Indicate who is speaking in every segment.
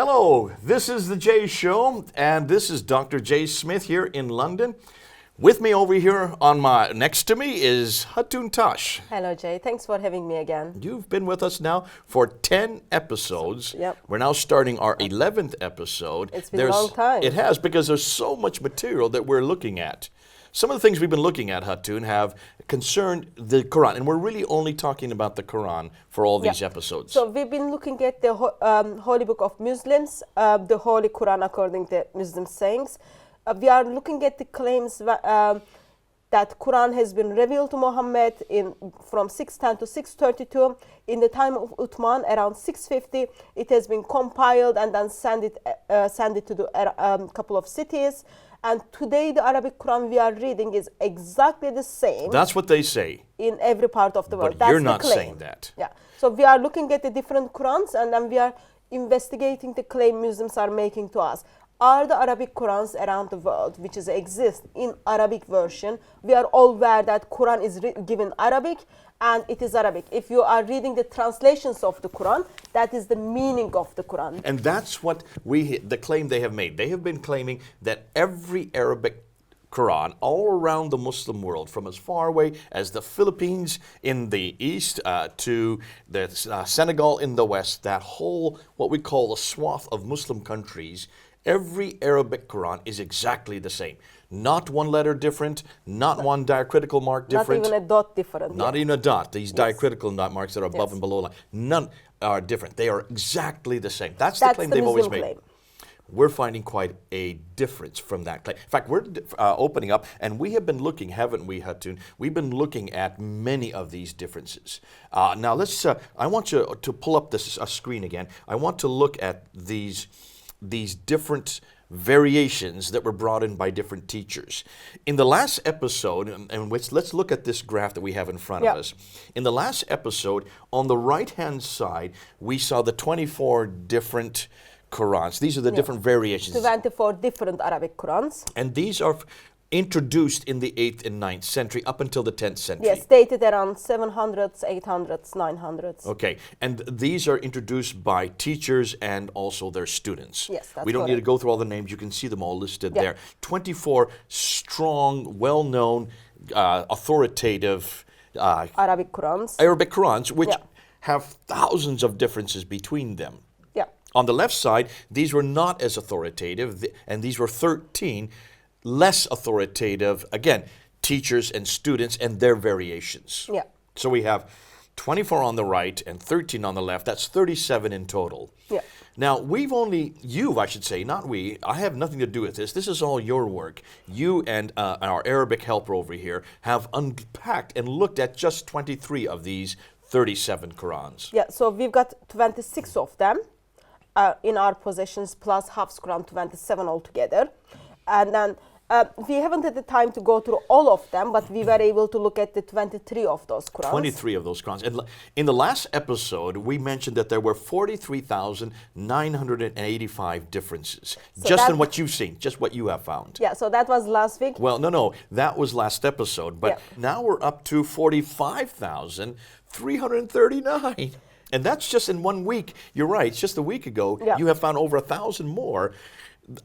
Speaker 1: Hello, this is the Jay Show, and this is Dr. Jay Smith here in London. With me over here next to me is Hatun Tash.
Speaker 2: Hello, Jay. Thanks for having me again.
Speaker 1: You've been with us now for 10 episodes.
Speaker 2: Yep.
Speaker 1: We're now starting our 11th episode.
Speaker 2: It's been a long time.
Speaker 1: It has, because there's so much material that we're looking at. Some of the things we've been looking at, Hatun, have concerned the Quran, and we're really only talking about the Quran for all these episodes.
Speaker 2: So we've been looking at the Holy Book of Muslims, the Holy Quran according to Muslim sayings. We are looking at the claims that Quran has been revealed to Muhammad from 610 to 632. In the time of Uthman, around 650, it has been compiled and then sent it to the couple of cities. And today, the Arabic Quran we are reading is exactly the same.
Speaker 1: That's what they say.
Speaker 2: In every part of the world.
Speaker 1: But
Speaker 2: That's
Speaker 1: you're
Speaker 2: the
Speaker 1: not
Speaker 2: claim.
Speaker 1: saying that.
Speaker 2: Yeah. So we are looking at the different Qurans, and then we are investigating the claim Muslims are making to us. Are the Arabic Qurans around the world, which exist in Arabic version? We are all aware that Quran is given Arabic, and it is Arabic. If you are reading the translations of the Quran, that is the meaning of the Quran.
Speaker 1: And that's what the claim they have made. They have been claiming that every Arabic Quran all around the Muslim world, from as far away as the Philippines in the east to the Senegal in the west, that whole, what we call a swath of Muslim countries, every Arabic Quran is exactly the same. Not one letter different, not one diacritical mark different.
Speaker 2: Not even a dot different.
Speaker 1: Not even a dot. These diacritical dot marks that are above and below line, none are different. They are exactly the same. That's the claim they've always made.
Speaker 2: Claim.
Speaker 1: We're finding quite a difference from that claim. In fact, we're opening up, and we have been looking, haven't we, Hatun? We've been looking at many of these differences. Now, let's. I want you to pull up this screen again. I want to look at these different variations that were brought in by different teachers. In the last episode, and let's look at this graph that we have in front of us. In the last episode, on the right-hand side, we saw the 24 different Qurans. These are the different variations.
Speaker 2: 24 different Arabic Qurans.
Speaker 1: And these are introduced in the 8th and 9th century up until the 10th century.
Speaker 2: Yes, dated around 700s, 800s, 900s.
Speaker 1: Okay, and these are introduced by teachers and also their students.
Speaker 2: Yes, that's
Speaker 1: We don't need to
Speaker 2: correct.
Speaker 1: go through all the names. You can see them all listed there. 24 strong, well-known, authoritative
Speaker 2: Arabic Qurans.
Speaker 1: Arabic Qurans, which have thousands of differences between them.
Speaker 2: Yeah.
Speaker 1: On the left side, these were not as authoritative, and these were 13 less authoritative, again, teachers and students and their variations.
Speaker 2: Yeah.
Speaker 1: So we have 24 on the right and 13 on the left. That's 37 in total.
Speaker 2: Yeah.
Speaker 1: Now, I should say, not we, I have nothing to do with this. This is all your work. You and our Arabic helper over here have unpacked and looked at just 23 of these 37 Qurans.
Speaker 2: Yeah, so we've got 26 of them in our possessions, plus Hafs Quran, 27 altogether. And then we haven't had the time to go through all of them, but we were able to look at the 23 of those Qurans.
Speaker 1: 23 of those Qurans. And in the last episode, we mentioned that there were 43,985 differences,
Speaker 2: So
Speaker 1: just in what you've seen, just what you have found.
Speaker 2: Yeah, so that was last week.
Speaker 1: Well, no, that was last episode, but now we're up to 45,339. And that's just in 1 week. You're right, it's just a week ago, you have found over 1,000 more.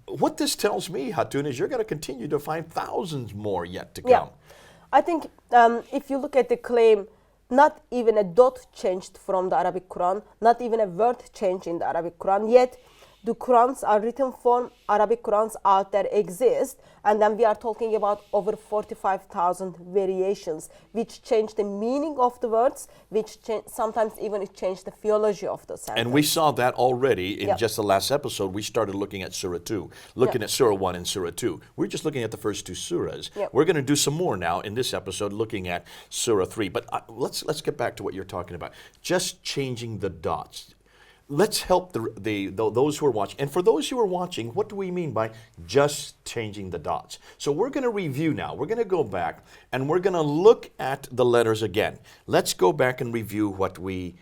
Speaker 1: What this tells me, Hatun, is you're going to continue to find thousands more yet to come.
Speaker 2: Yeah. I think if you look at the claim, not even a dot changed from the Arabic Quran, not even a word changed in the Arabic Quran, yet the Qurans are written form, Arabic Qurans out there exist, and then we are talking about over 45,000 variations, which change the meaning of the words, which sometimes even it changed the theology of the sentence.
Speaker 1: And we saw that already in just the last episode. We started looking at Surah 2, looking at Surah 1 and Surah 2. We're just looking at the first two surahs. We're going to do some more now in this episode, looking at Surah 3. But let's get back to what you're talking about. Just changing the dots. Let's help those who are watching. And for those who are watching, what do we mean by just changing the dots? So we're going to review now. We're going to go back and we're going to look at the letters again. Let's go back and review what we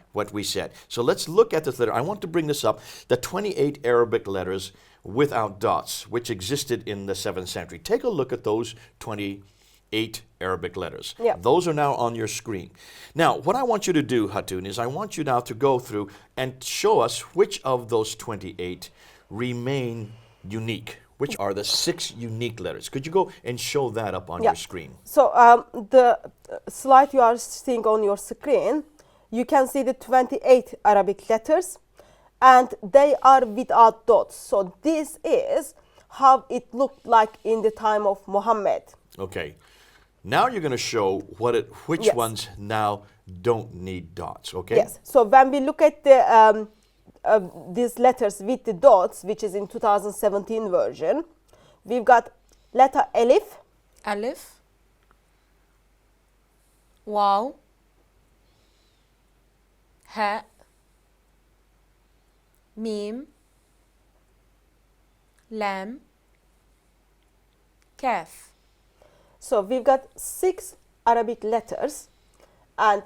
Speaker 1: said. So let's look at this letter. I want to bring this up. The 28 Arabic letters without dots, which existed in the 7th century. Take a look at those 28 8 Arabic letters.
Speaker 2: Yeah.
Speaker 1: Those are now on your screen. Now, what I want you to do, Hatun, is I want you now to go through and show us which of those 28 remain unique. Which are the 6 unique letters? Could you go and show that up on your screen?
Speaker 2: So the slide you are seeing on your screen, you can see the 28 Arabic letters, and they are without dots. So this is how it looked like in the time of Muhammad.
Speaker 1: Okay. Now you're going to show which ones now don't need dots, okay?
Speaker 2: Yes. So when we look at the these letters with the dots, which is in 2017 version, we've got letter Alif.
Speaker 3: Alif. Waw. Ha. Mim. Lam. Kaf.
Speaker 2: So we've got 6 Arabic letters, and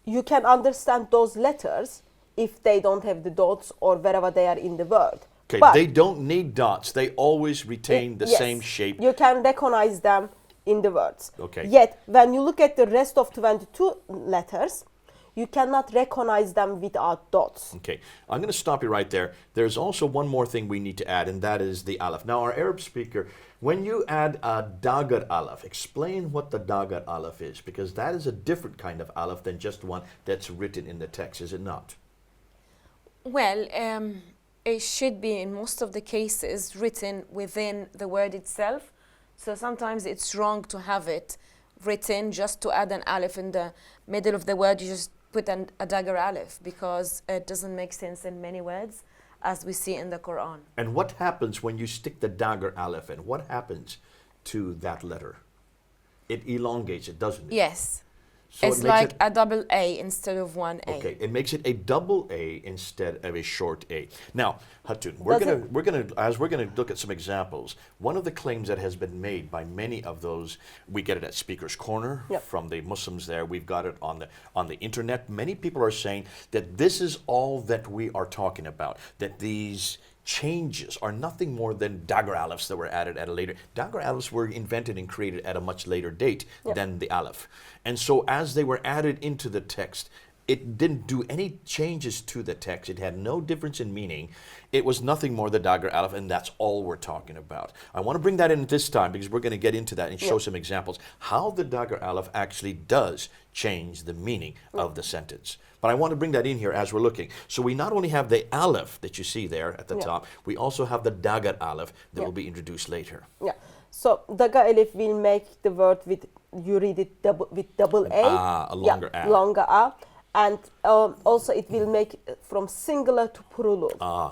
Speaker 2: you can understand those letters if they don't have the dots or wherever they are in the word.
Speaker 1: Okay,
Speaker 2: But
Speaker 1: they don't need dots. They always retain the
Speaker 2: yes,
Speaker 1: same shape.
Speaker 2: You can recognize them in the words.
Speaker 1: Okay.
Speaker 2: Yet, when you look at the rest of 22 letters, you cannot recognize them without dots.
Speaker 1: Okay, I'm going to stop you right there. There's also one more thing we need to add, and that is the aleph. Now, our Arab speaker, when you add a dagar aleph, explain what the dagar aleph is, because that is a different kind of aleph than just one that's written in the text, is it not?
Speaker 3: Well, it should be in most of the cases written within the word itself. So sometimes it's wrong to have it written just to add an aleph in the middle of the word. You just put a dagger aleph because it doesn't make sense in many words, as we see in the Quran.
Speaker 1: And what happens when you stick the dagar aleph in? What happens to that letter? It elongates it, doesn't it?
Speaker 3: Yes.
Speaker 1: So
Speaker 3: It's like a double A instead of one A.
Speaker 1: Okay, it makes it a double A instead of a short A. Now, Hatun, we're gonna look at some examples. One of the claims that has been made by many of those, we get it at Speaker's Corner from the Muslims there. We've got it on the internet. Many people are saying that this is all that we are talking about. That these changes are nothing more than dagar alephs that were added at a later. Dagar alephs were invented and created at a much later date than the aleph. And so as they were added into the text, it didn't do any changes to the text. It had no difference in meaning. It was nothing more than dagar aleph, and that's all we're talking about. I want to bring that in this time because we're going to get into that and show some examples how the dagar aleph actually does change the meaning of the sentence. But I want to bring that in here as we're looking. So we not only have the aleph that you see there at the top, we also have the dagar aleph that will be introduced later.
Speaker 2: Yeah. So dagar aleph will make the word you read it with double A.
Speaker 1: A longer A.
Speaker 2: Longer A. And also it will make from singular to plural.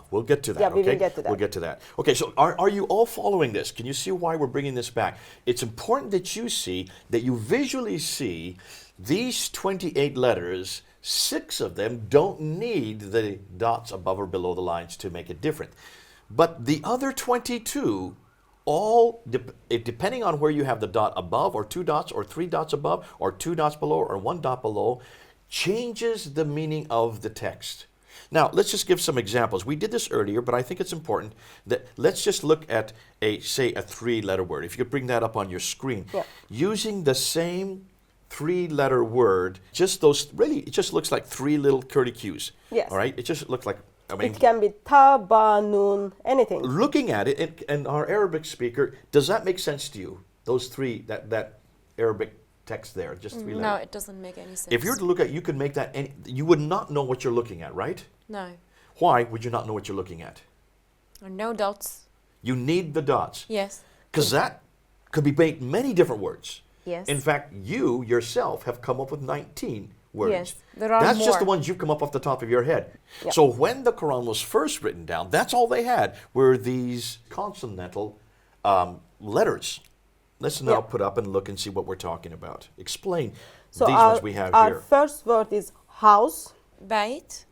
Speaker 1: We'll get to that,
Speaker 2: Yeah,
Speaker 1: okay?
Speaker 2: we will get to that.
Speaker 1: We'll get to that. Okay, so are you all following this? Can you see why we're bringing this back? It's important that you see, that you visually see these 28 letters. 6 of them don't need the dots above or below the lines to make it different. But the other 22, depending on where you have the dot above, or 2 dots, or 3 dots above, or 2 dots below, or 1 dot below, changes the meaning of the text. Now, let's just give some examples. We did this earlier, but I think it's important that let's just look at say a 3-letter word. If you could bring that up on your screen. Using the same 3-letter word, just those, really, it just looks like 3 little curlicues.
Speaker 2: Yes.
Speaker 1: All right? It just looks like, I mean,
Speaker 2: it can be ta, ba, nun, anything.
Speaker 1: looking at it, and our Arabic speaker, does that make sense to you? Those 3, that Arabic text there, just 3 letters.
Speaker 3: No, it doesn't make any sense.
Speaker 1: If you were to look at, you could make that, you would not know what you're looking at, right?
Speaker 3: No.
Speaker 1: Why would you not know what you're looking at?
Speaker 3: No dots.
Speaker 1: You need the dots.
Speaker 3: Yes.
Speaker 1: Because that could be made many different words.
Speaker 3: Yes.
Speaker 1: In fact, you yourself have come up with 19 words.
Speaker 3: Yes, there are
Speaker 1: That's just the
Speaker 3: more.
Speaker 1: ones you've come up off the top of your head. So when the Quran was first written down, that's all they had were these consonantal letters. Let's now put up and look and see what we're talking about. Explain these ones we have
Speaker 2: our
Speaker 1: here.
Speaker 2: first word is house.
Speaker 3: Bait.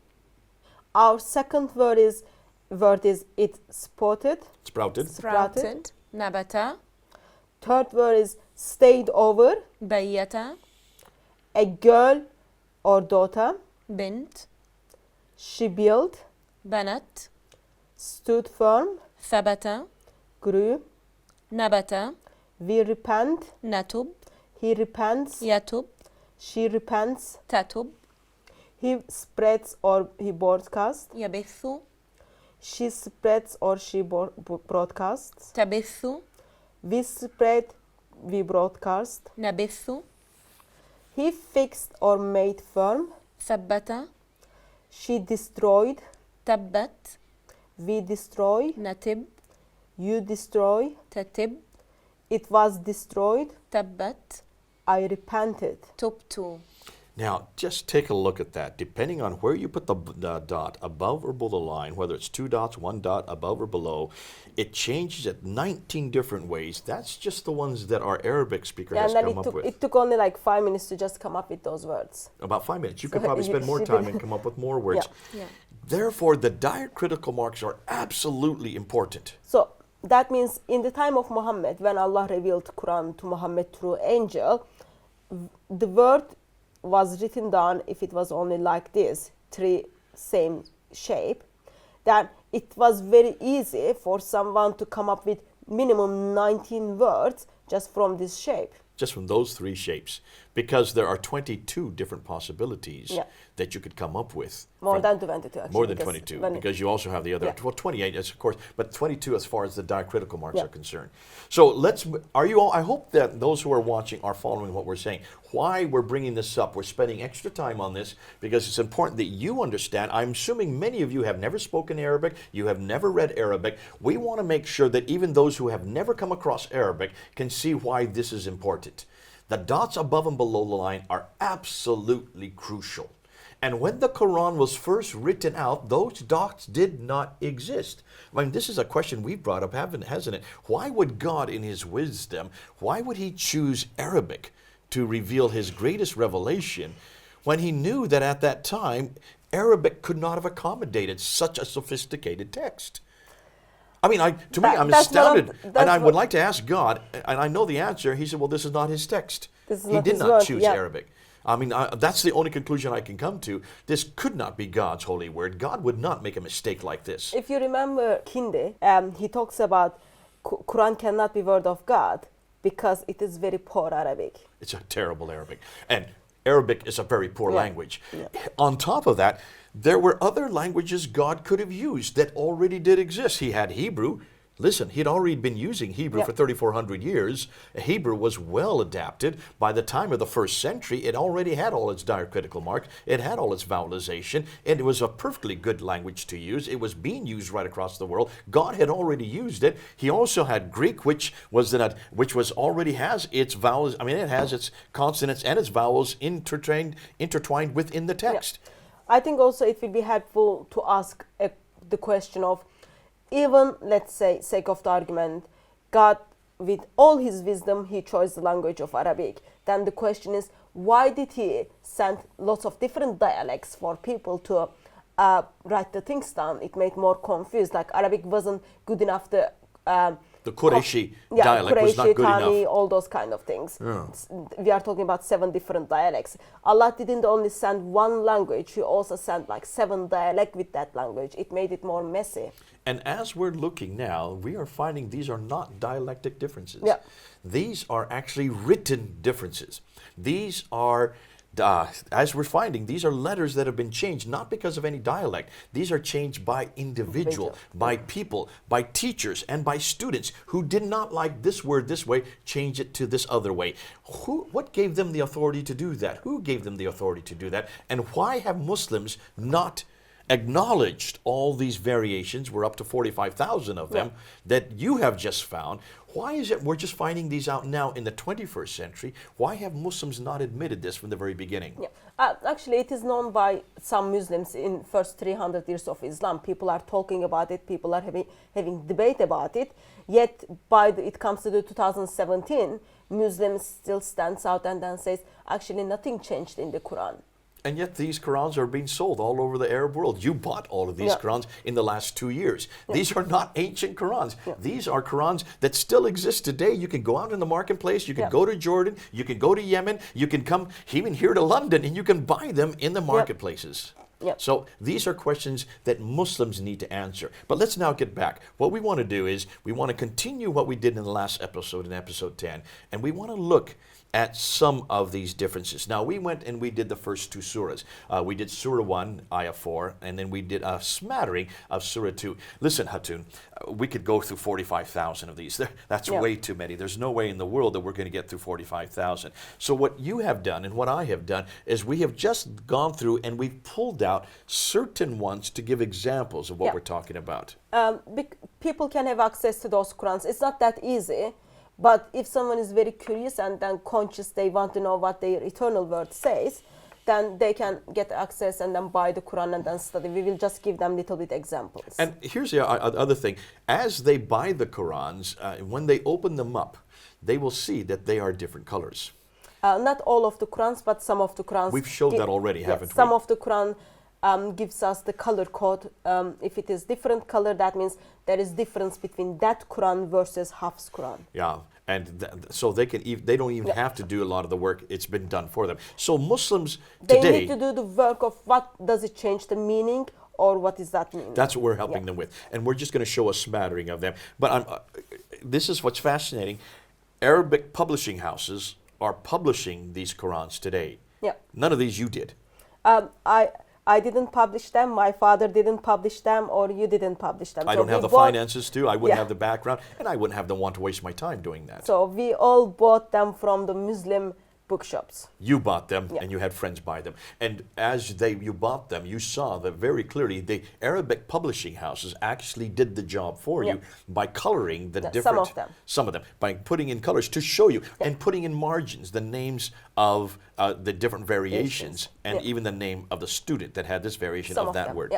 Speaker 2: Our second word is it spotted.
Speaker 1: Sprouted.
Speaker 3: Sprouted. Nabata.
Speaker 2: Third word is stayed over.
Speaker 3: Bayata.
Speaker 2: A girl or daughter.
Speaker 3: Bint.
Speaker 2: She built.
Speaker 3: Banat.
Speaker 2: Stood firm.
Speaker 3: Thabata.
Speaker 2: Grew.
Speaker 3: Nabata.
Speaker 2: We repent.
Speaker 3: Natub.
Speaker 2: He repents.
Speaker 3: يتوب.
Speaker 2: She repents.
Speaker 3: تتوب.
Speaker 2: He spreads or he broadcasts.
Speaker 3: يبث.
Speaker 2: She spreads or she broadcasts.
Speaker 3: تبث.
Speaker 2: We spread, we broadcast.
Speaker 3: نبث.
Speaker 2: He fixed or made firm.
Speaker 3: ثبت.
Speaker 2: She destroyed.
Speaker 3: تبت.
Speaker 2: We destroy.
Speaker 3: نتب.
Speaker 2: You destroy.
Speaker 3: تتب.
Speaker 2: It was destroyed.
Speaker 3: تبت.
Speaker 2: I repented.
Speaker 3: تبت.
Speaker 1: Now, just take a look at that. Depending on where you put the dot, above or below the line, whether it's 2 dots, 1 dot, above or below, it changes at 19 different ways. That's just the ones that our Arabic speaker has come up with.
Speaker 2: It took only like 5 minutes to just come up with those words.
Speaker 1: About 5 minutes. You could
Speaker 2: So
Speaker 1: probably spend more
Speaker 2: she
Speaker 1: time
Speaker 2: did-
Speaker 1: and come up with more words.
Speaker 3: Yeah.
Speaker 1: Therefore, the diacritical marks are absolutely important.
Speaker 2: So that means in the time of Muhammad, when Allah revealed Quran to Muhammad through angel, the word was written down if it was only like this, 3 same shape, then it was very easy for someone to come up with minimum 19 words just from this shape.
Speaker 1: Just from those 3 shapes. Because there are 22 different possibilities
Speaker 2: Yeah.
Speaker 1: that you could come up with.
Speaker 2: More
Speaker 1: from-
Speaker 2: than 22 actually.
Speaker 1: More than
Speaker 2: because
Speaker 1: 22,
Speaker 2: when-
Speaker 1: because you also have the other,
Speaker 2: Yeah.
Speaker 1: well, 28 is of course, but 22 as far as the diacritical marks
Speaker 2: Yeah.
Speaker 1: are concerned. So are you all, I hope that those who are watching are following what we're saying. Why we're bringing this up, we're spending extra time on this because it's important that you understand. I'm assuming many of you have never spoken Arabic, you have never read Arabic. We want to make sure that even those who have never come across Arabic can see why this is important. The dots above and below the line are absolutely crucial. And when the Quran was first written out, those dots did not exist. I mean, this is a question we've brought up, hasn't it? Why would God, in His wisdom, why would He choose Arabic to reveal His greatest revelation when He knew that at that time, Arabic could not have accommodated such a sophisticated text? I mean, to me, I'm
Speaker 2: That's one of-
Speaker 1: astounded.
Speaker 2: that's
Speaker 1: And I would
Speaker 2: what-
Speaker 1: like to ask God, and I know the answer. He said, well, this is not His text.
Speaker 2: This is
Speaker 1: He
Speaker 2: not
Speaker 1: did
Speaker 2: his
Speaker 1: not
Speaker 2: word,
Speaker 1: choose
Speaker 2: yeah.
Speaker 1: Arabic. I mean, that's the only conclusion I can come to. This could not be God's holy word. God would not make a mistake like this.
Speaker 2: If you remember Kindi, he talks about Quran cannot be word of God because it is very poor Arabic.
Speaker 1: It's a terrible Arabic. And Arabic is a very poor
Speaker 2: Yeah.
Speaker 1: language. On top of that, there were other languages God could have used that already did exist. He had Hebrew. Listen, he'd already been using Hebrew
Speaker 2: Yeah.
Speaker 1: for 3,400 years. Hebrew was well adapted. By the time of the 1st century, it already had all its diacritical marks. It had all its vowelization. And it was a perfectly good language to use. It was being used right across the world. God had already used it. He also had Greek, which already has its vowels. I mean, it has its consonants and its vowels intertwined within the text.
Speaker 2: I think also it will be helpful to ask the question of, even, let's say, sake of the argument, God, with all His wisdom, He chose the language of Arabic. Then the question is, why did He send lots of different dialects for people to write the things down? It made more confused. Like Arabic wasn't good enough. The
Speaker 1: Qurayshi dialect was not
Speaker 2: Qurayshi,
Speaker 1: good
Speaker 2: Thani,
Speaker 1: enough.
Speaker 2: all those kind of things. We are talking about 7 different dialects. Allah didn't only send one language, He also sent like 7 dialects with that language. It made it more messy.
Speaker 1: And as we're looking now, we are finding these are not dialectic differences.
Speaker 2: Yeah.
Speaker 1: These are actually written differences. These are, as we're finding, these are letters that have been changed, not because of any dialect. These are changed by individual, by people, by teachers, and by students who did not like this word this way, change it to this other way. What gave them the authority to do that? Who gave them the authority to do that? And why have Muslims not acknowledged all these variations? We're up to 45,000 of them that you have just found. Why is it we're just finding these out now in the 21st century? Why have Muslims not admitted this from the very beginning?
Speaker 2: Yeah. Actually, it is known by some Muslims in first 300 years of Islam. People are talking about it. People are having debate about it. Yet, it comes to the 2017, Muslims still stands out and then says, actually, nothing changed in the Quran.
Speaker 1: And yet these Qurans are being sold all over the Arab world. You bought all of these Qurans in the last 2 years. These are not ancient Qurans. These are Qurans that still exist today. You can go out in the marketplace. You can go to Jordan. You can go to Yemen. You can come even here to London and you can buy them in the marketplaces. So these are questions that Muslims need to answer. But let's now get back. What we want to do is we want to continue what we did in the last episode, in episode 10, and we want to look at some of these differences. Now, we went and we did the first two surahs. We did Surah 1, Ayah 4, and then we did a smattering of Surah 2. Listen, Hatun, we could go through 45,000 of these. That's way too many. There's no way in the world that we're going to get through 45,000. So what you have done and what I have done is we have just gone through and we've pulled out certain ones to give examples of what we're talking about.
Speaker 2: People can have access to those Qurans. It's not that easy. But if someone is very curious and then conscious, they want to know what their eternal word says, then they can get access and then buy the Quran and then study. We will just give them little bit examples.
Speaker 1: And here's the other thing. As they buy the Qurans, when they open them up, they will see that they are different colors.
Speaker 2: Not all of the Qurans, but some of the Qurans.
Speaker 1: We've showed that already, haven't we?
Speaker 2: Some of the Quran gives us the color code. If it is different color, that means there is difference between that Quran versus Hafs Quran.
Speaker 1: Yeah, and so they don't even have to do a lot of the work. It's been done for them. So Muslims today,
Speaker 2: they need to do the work of what does it change the meaning or what is that meaning.
Speaker 1: That's what we're helping them with, and we're just going to show a smattering of them. But this is what's fascinating. Arabic publishing houses are publishing these Qurans today.
Speaker 2: Yeah.
Speaker 1: None of these you did.
Speaker 2: I didn't publish them, my father didn't publish them, or you didn't publish them.
Speaker 1: I don't have the finances to, I wouldn't have the background, and I wouldn't have the want to waste my time doing that.
Speaker 2: So we all bought them from the Muslim bookshops.
Speaker 1: You bought them, and you had friends buy them. And as you bought them, you saw that very clearly the Arabic publishing houses actually did the job for you by coloring the different... Some of them. By putting in colors to show you, and putting in margins the names of the different variations, and even the name of the student that had this variation of that word.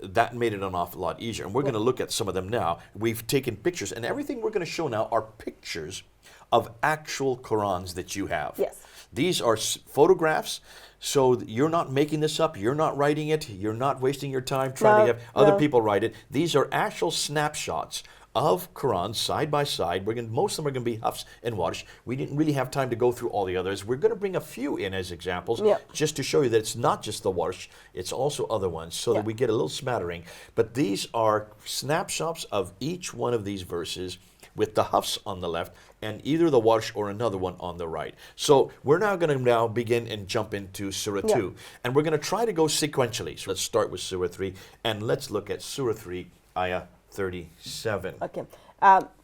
Speaker 1: That made it an awful lot easier. And we're going to look at some of them now. We've taken pictures, and everything we're going to show now are pictures of actual Qurans that you have.
Speaker 2: Yes.
Speaker 1: These are photographs, so you're not making this up, you're not writing it, you're not wasting your time trying to have other people write it. These are actual snapshots of Qurans side by side. Most of them are going to be Hafs and Warsh. We didn't really have time to go through all the others. We're going to bring a few in as examples just to show you that it's not just the Warsh, it's also other ones, so that we get a little smattering. But these are snapshots of each one of these verses with the Hafs on the left and either the Warsh or another one on the right. So we're now going to begin and jump into Surah 2. And we're going to try to go sequentially. So let's start with Surah 3 and let's look at Surah 3, Ayah 37.
Speaker 2: Okay.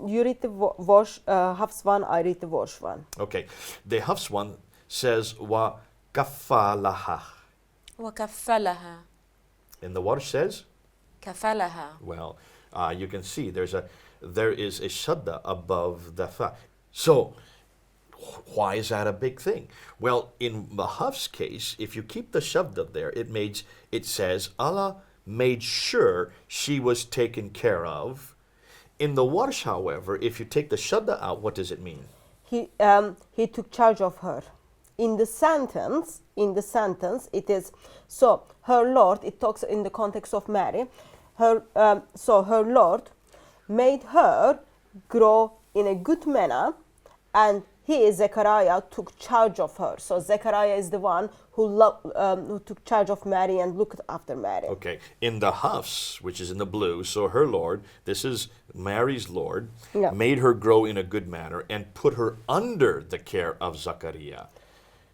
Speaker 2: You read the Hafs one, I read the Warsh one.
Speaker 1: Okay. The Hafs one says, wa kaffalaha.
Speaker 3: Wa kaffalaha.
Speaker 1: And the Warsh says?
Speaker 3: Kafalaha.
Speaker 1: Well, you can see there is a shadda above the fa. So, why is that a big thing? Well, in the Hafs case, if you keep the shadda there, it says, Allah made sure she was taken care of. In the Warsh, however, if you take the shadda out, what does it mean?
Speaker 2: He took charge of her. In the sentence, it is, so her Lord, it talks in the context of Mary, her Lord made her grow in a good manner, and Zechariah, took charge of her. So Zechariah is the one who took charge of Mary and looked after Mary.
Speaker 1: Okay. In the Hafs, which is in the blue, so her Lord, this is Mary's Lord, made her grow in a good manner and put her under the care of Zechariah.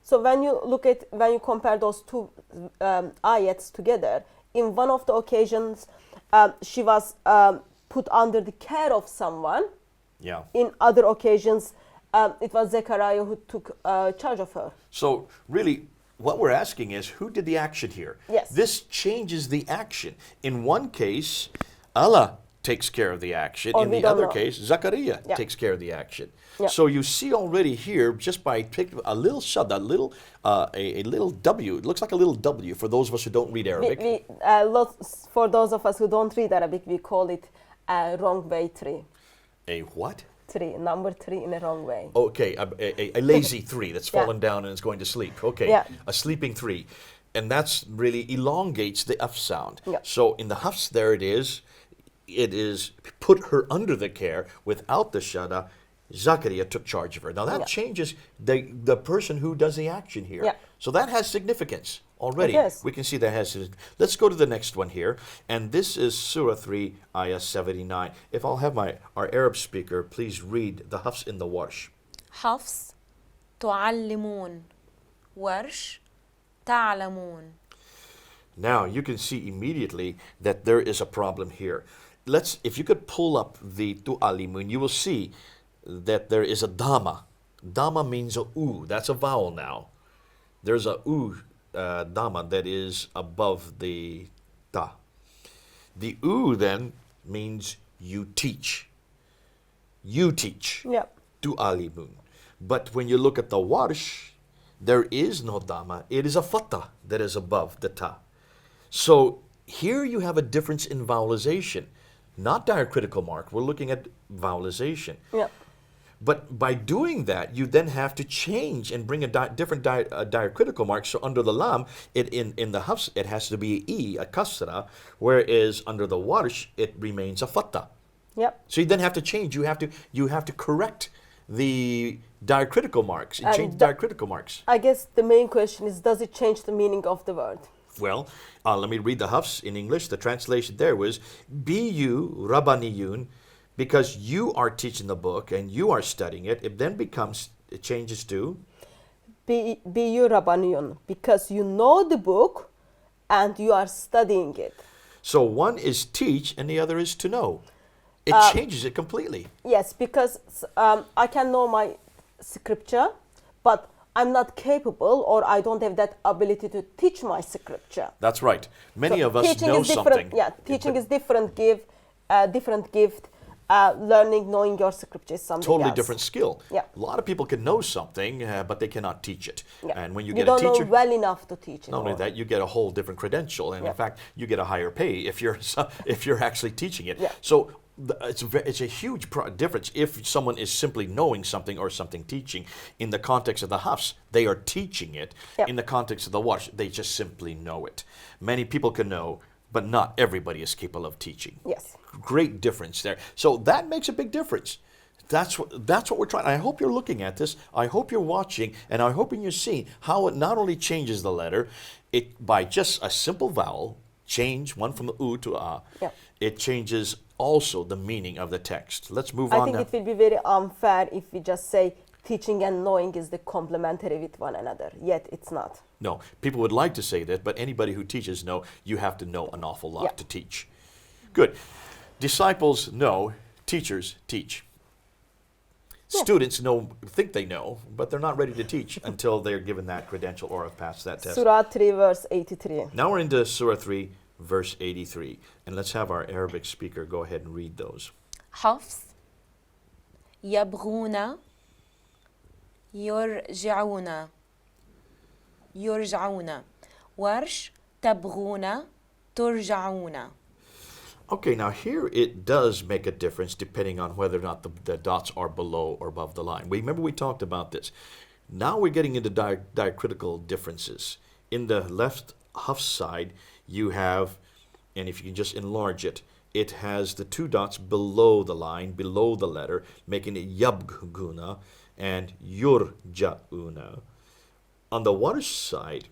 Speaker 2: So when you compare those two ayats together, in one of the occasions, she was put under the care of someone.
Speaker 1: Yeah.
Speaker 2: In other occasions, it was Zechariah who took charge of her.
Speaker 1: So really, what we're asking is, who did the action here?
Speaker 2: Yes.
Speaker 1: This changes the action. In one case, Allah takes care of the action. In the other case, Zechariah takes care of the action. So you see already here, just by picking a little shadda, a little W, it looks like a little W for those of us who don't read Arabic.
Speaker 2: For those of us who don't read Arabic, we call it a wrong way tree.
Speaker 1: A what?
Speaker 2: Tree, number 3 in a wrong way.
Speaker 1: Okay, a lazy 3 that's fallen down and is going to sleep. Okay, a sleeping 3. And that's really elongates the F sound. So in the Hafs, there it is put her under the care without the shadda. Zechariah took charge of her. Now that changes the person who does the action here. So that has significance already. We can see that has. Let's go to the next one here. And this is Surah 3, Ayah 79. If I'll have our Arab speaker, please read the Hafs in the Warsh.
Speaker 3: Hafs تعلمون. ورش تعلمون.
Speaker 1: Now you can see immediately that there is a problem here. If you could pull up the tu'alimun, you will see that there is a dhamma. Dhamma means a u. That's a vowel now. There's a u dhamma that is above the ta. The u then means you teach. You teach.
Speaker 2: Yep.
Speaker 1: Tu'alimun. But when you look at the warsh, there is no dhamma. It is a fatha that is above the ta. So here you have a difference in vowelization, not diacritical mark. We're looking at vowelization.
Speaker 2: Yep.
Speaker 1: But by doing that, you then have to change and bring a different diacritical mark. So under the lam, in the hafs, it has to be a e, a kasra, whereas under the warsh, it remains a fatha.
Speaker 2: Yep.
Speaker 1: So you then have to change. You have to correct the diacritical marks.
Speaker 2: And
Speaker 1: change diacritical marks.
Speaker 2: I guess the main question is, does it change the meaning of the word?
Speaker 1: Well, let me read the hafs in English. The translation there was, be you Rabbaniyun, because you are teaching the book and you are studying it. It then it changes to?
Speaker 2: Be you Rabbaniyun, because you know the book and you are studying it.
Speaker 1: So one is teach and the other is to know. It changes it completely.
Speaker 2: Yes, because I can know my scripture, but I'm not capable, or I don't have that ability to teach my scripture.
Speaker 1: That's right. Many of us know
Speaker 2: is
Speaker 1: something.
Speaker 2: Yeah, teaching is different gift. Learning, knowing your scripture is something
Speaker 1: Totally
Speaker 2: else.
Speaker 1: different skill.
Speaker 2: Yeah.
Speaker 1: A lot of people can know something, but they cannot teach it.
Speaker 2: Yeah.
Speaker 1: And when you
Speaker 2: you
Speaker 1: get a
Speaker 2: don't
Speaker 1: teacher,
Speaker 2: know well enough to teach it.
Speaker 1: not only that, you get a whole different credential, and in fact, you get a higher pay if you're actually teaching it.
Speaker 2: Yeah.
Speaker 1: So it's a huge difference if someone is simply knowing something or something teaching. In the context of the hafs, they are teaching it.
Speaker 2: Yep.
Speaker 1: In the context of the warsh, they just simply know it. Many people can know, but not everybody is capable of teaching.
Speaker 2: Yes.
Speaker 1: Great difference there. So that makes a big difference. That's what we're trying. I hope you're looking at this. I hope you're watching, and I hope you're seeing how it not only changes the letter, it by just a simple vowel change one from the u to a.
Speaker 2: Yeah.
Speaker 1: It changes also the meaning of the text. Let's move
Speaker 2: I
Speaker 1: on
Speaker 2: think
Speaker 1: now.
Speaker 2: it will be very unfair if we just say teaching and knowing is the complementary with one another. Yet it's not.
Speaker 1: No, people would like to say that, but anybody who teaches know you have to know an awful lot to teach. Good. Disciples know, teachers teach.
Speaker 2: Yeah.
Speaker 1: Students think they know, but they're not ready to teach until they're given that credential or have passed that test.
Speaker 2: Surah 3 verse 83.
Speaker 1: Now we're into Surah 3, verse 83. And let's have our Arabic speaker go ahead and read those.
Speaker 3: حفص يبغون يرجعون يرجعون ورش تبغون ترجعون.
Speaker 1: Okay, now here it does make a difference depending on whether or not the dots are below or above the line. Remember we talked about this. Now we're getting into diacritical differences. In the left hafs side, you have, and if you can just enlarge it, it has the two dots below the line, below the letter, making it yabguna and yurja'una. On the warsh side,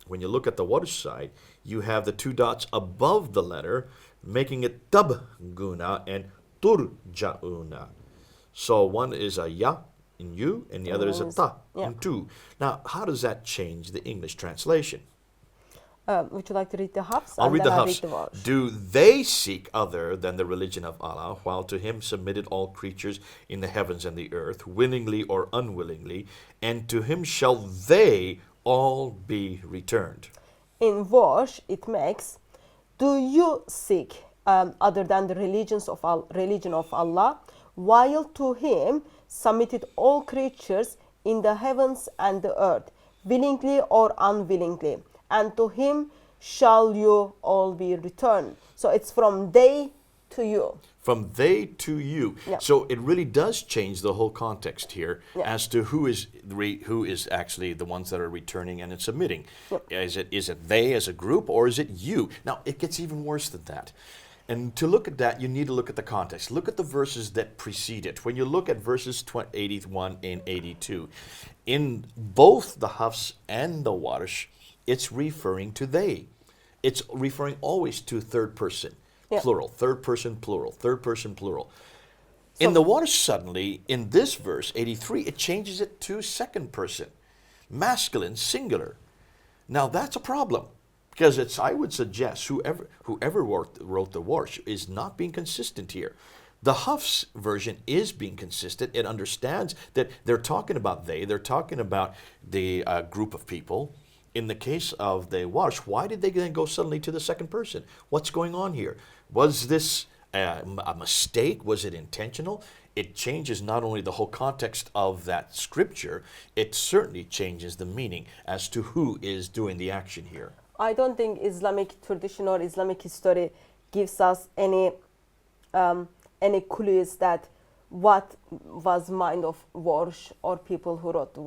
Speaker 1: when you look at the warsh side, you have the two dots above the letter, making it tabguna and turja'una. So one is a ya in you, and the other is a ta in tu. Now, how does that change the English translation?
Speaker 2: Would you like to read the hafs?
Speaker 1: I'll read the hafs.
Speaker 2: warsh.
Speaker 1: Do they seek other than the religion of Allah, while to him submitted all creatures in the heavens and the earth, willingly or unwillingly, and to him shall they all be returned?
Speaker 2: In warsh, it makes, do you seek other than the religion of Allah, while to him submitted all creatures in the heavens and the earth, willingly or unwillingly, and to him shall you all be returned. So it's from they to you.
Speaker 1: From they to you.
Speaker 2: Yeah.
Speaker 1: So it really does change the whole context here as to who is actually the ones that are returning and submitting. Is it they as a group, or is it you? Now, it gets even worse than that. And to look at that, you need to look at the context. Look at the verses that precede it. When you look at verses 81 and 82, in both the hafs and the warsh, it's referring to they. It's referring always to third person, plural, third person, plural, third person, plural. In the Warsh, suddenly, in this verse, 83, it changes it to second person, masculine, singular. Now that's a problem, because I would suggest whoever wrote the Warsh is not being consistent here. The Hafs version is being consistent. It understands that they're talking about they're talking about the group of people. In the case of the Warsh, why did they then go suddenly to the second person? What's going on here? Was this a mistake? Was it intentional? It changes not only the whole context of that scripture, it certainly changes the meaning as to who is doing the action here.
Speaker 2: I don't think Islamic tradition or Islamic history gives us any clues that what was mind of Warsh or people who wrote the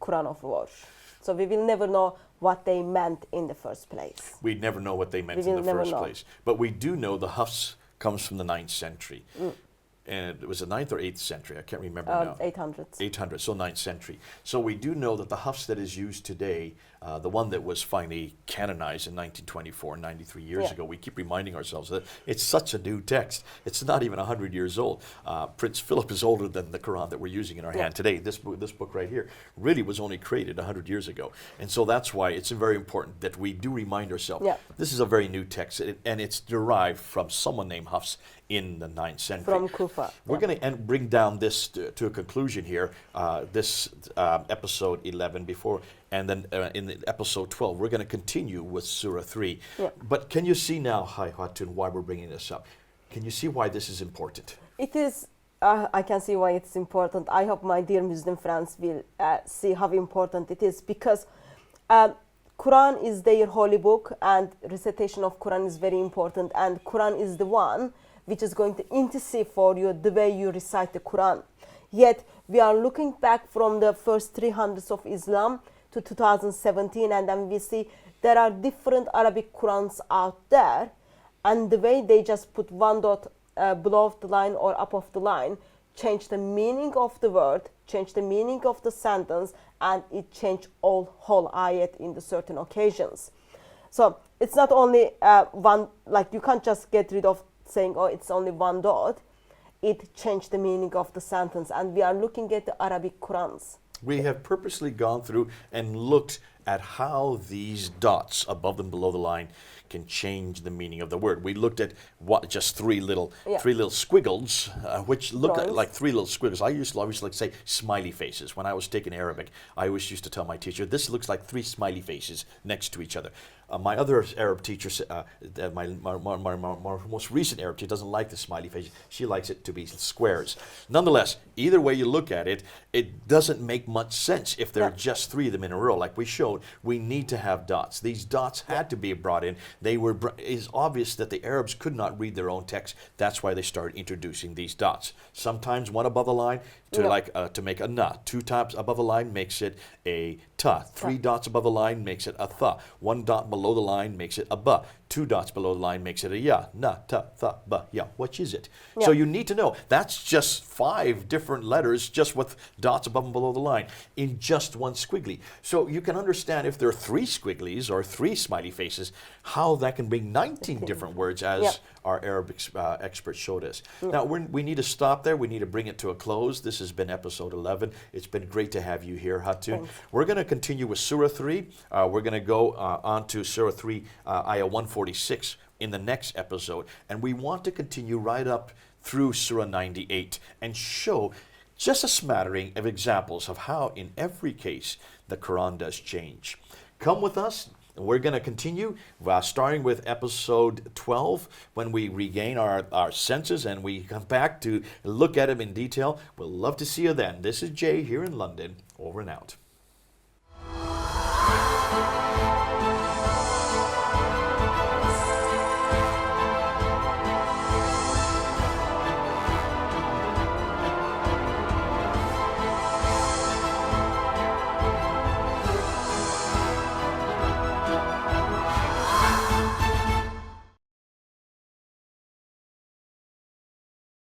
Speaker 2: Quran of Warsh. So we will never know what they meant in the first place.
Speaker 1: We'd never know what they meant in the first place. But we do know the Hafs comes from the 9th century. And it was the 9th or 8th century, I can't remember now.
Speaker 2: 800s.
Speaker 1: 800, so 9th century. So we do know that the Hafs that is used today, the one that was finally canonized in 1924, 93 years ago, we keep reminding ourselves that it's such a new text. It's not even 100 years old. Prince Philip is older than the Quran that we're using in our hand today. This book right here really was only created 100 years ago. And so that's why it's very important that we do remind ourselves, this is a very new text, and it's derived from someone named Hafs in the 9th century.
Speaker 2: From Kufa.
Speaker 1: We're going to bring down this to a conclusion here, this episode 11 before, and then in the episode 12, we're going to continue with Surah 3. But can you see now, Hi Hatun, why we're bringing this up? Can you see why this is important?
Speaker 2: It is, I can see why it's important. I hope my dear Muslim friends will see how important it is, because Quran is their holy book, and recitation of Quran is very important, and Quran is the one which is going to intercede for you the way you recite the Quran. Yet we are looking back from the first 300s of Islam to 2017, and then we see there are different Arabic Qurans out there, and the way they just put one dot below the line or above the line change the meaning of the word, change the meaning of the sentence, and it changed whole ayat in the certain occasions. So it's not only one, like you can't just get rid of saying, oh, it's only one dot. It changed the meaning of the sentence, and we are looking at the Arabic Qurans.
Speaker 1: We have purposely gone through and looked at how these dots above and below the line can change the meaning of the word. We looked at just three little squiggles, which look like three little squiggles. I used to always like say smiley faces. When I was taking Arabic, I always used to tell my teacher, this looks like three smiley faces next to each other. My other Arab teacher, my most recent Arab teacher, doesn't like the smiley face. She likes it to be squares. Nonetheless, either way you look at it, it doesn't make much sense if there are just three of them in a row. Like we showed, we need to have dots. These dots had to be brought in. It's obvious that the Arabs could not read their own text. That's why they started introducing these dots. Sometimes one above the line to make a na. Two times above the line makes it a ta. Three dots above the line makes it a tha. One dot below the line makes it a ba. Two dots below the line makes it a ya. Na, ta, tha, ba, ya. Which is it? So you need to know. That's just 5 different letters just with dots above and below the line in just one squiggly. So you can understand if there are 3 squigglies or 3 smiley faces, how that can bring 19 different words as our Arabic experts showed us. Now we need to stop there. We need to bring it to a close. This has been episode 11. It's been great to have you here, Hatun.
Speaker 2: Thanks.
Speaker 1: We're going to continue with Surah 3. We're going to go on to Surah 3, Ayah 146 in the next episode. And we want to continue right up through Surah 98 and show just a smattering of examples of how in every case the Quran does change. Come with us. We're going to continue starting with episode 12 when we regain our senses and we come back to look at them in detail. We'll love to see you then. This is Jay here in London. Over and out.